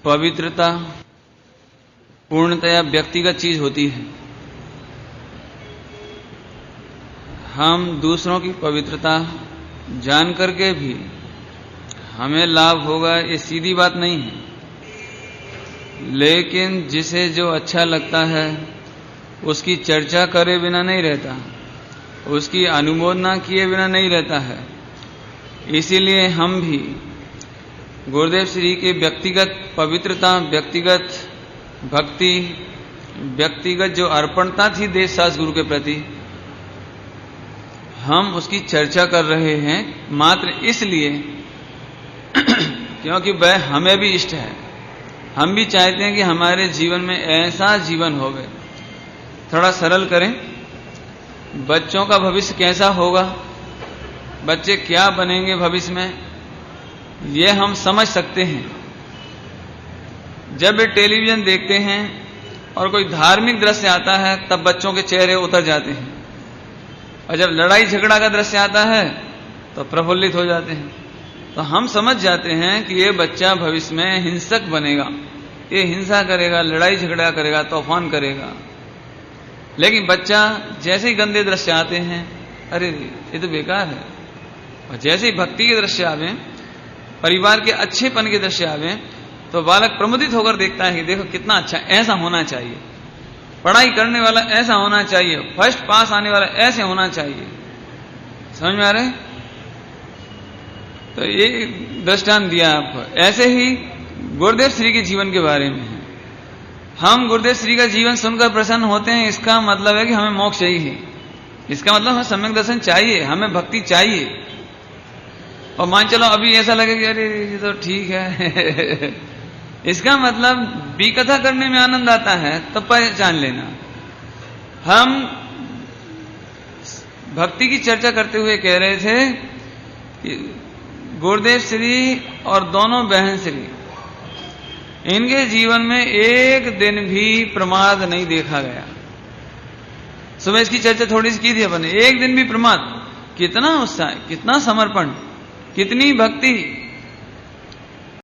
पवित्रता पूर्णतया व्यक्तिगत चीज होती है। हम दूसरों की पवित्रता जान करके भी हमें लाभ होगा ये सीधी बात नहीं है, लेकिन जिसे जो अच्छा लगता है उसकी चर्चा करे बिना नहीं रहता, उसकी अनुमोदना किए बिना नहीं रहता है। इसीलिए हम भी गुरुदेव श्री के व्यक्तिगत पवित्रता, व्यक्तिगत भक्ति, व्यक्तिगत जो अर्पणता थी देश शास्त्र गुरु के प्रति, हम उसकी चर्चा कर रहे हैं मात्र इसलिए क्योंकि वह हमें भी इष्ट है। हम भी चाहते हैं कि हमारे जीवन में ऐसा जीवन होवे। थोड़ा सरल करें, बच्चों का भविष्य कैसा होगा, बच्चे क्या बनेंगे भविष्य में, ये हम समझ सकते हैं जब वे टेलीविजन देखते हैं और कोई धार्मिक दृश्य आता है तब बच्चों के चेहरे उतर जाते हैं, और जब लड़ाई झगड़ा का दृश्य आता है तो प्रफुल्लित हो जाते हैं। तो हम समझ जाते हैं कि ये बच्चा भविष्य में हिंसक बनेगा, ये हिंसा करेगा, लड़ाई झगड़ा करेगा, तूफान करेगा। लेकिन बच्चा जैसे ही गंदे दृश्य आते हैं, अरे ये तो बेकार है, और जैसे ही भक्ति के दृश्य आवे, परिवार के अच्छेपन के दृश्य आवे, तो बालक प्रमुदित होकर देखता है कि देखो कितना अच्छा, ऐसा होना चाहिए, पढ़ाई करने वाला ऐसा होना चाहिए, फर्स्ट पास आने वाला ऐसे होना चाहिए। समझ में आ रहे? तो ये दृष्टांत दिया आपको। ऐसे ही गुरुदेव श्री के जीवन के बारे में है। हम गुरुदेव श्री का जीवन सुनकर प्रसन्न होते हैं, इसका मतलब है कि हमें मोक्ष चाहिए, इसका मतलब हमें सम्यक दर्शन चाहिए, हमें भक्ति चाहिए। और मान चलो अभी ऐसा लगे कि अरे ये तो ठीक है इसका मतलब बी कथा करने में आनंद आता है, तब पहचान लेना। हम भक्ति की चर्चा करते हुए कह रहे थे कि गुरुदेव श्री और दोनों बहन श्री, इनके जीवन में एक दिन भी प्रमाद नहीं देखा गया। सुबह इसकी चर्चा थोड़ी सी की थी अपन ने, एक दिन भी प्रमाद। कितना उत्साह, कितना समर्पण, कितनी भक्ति,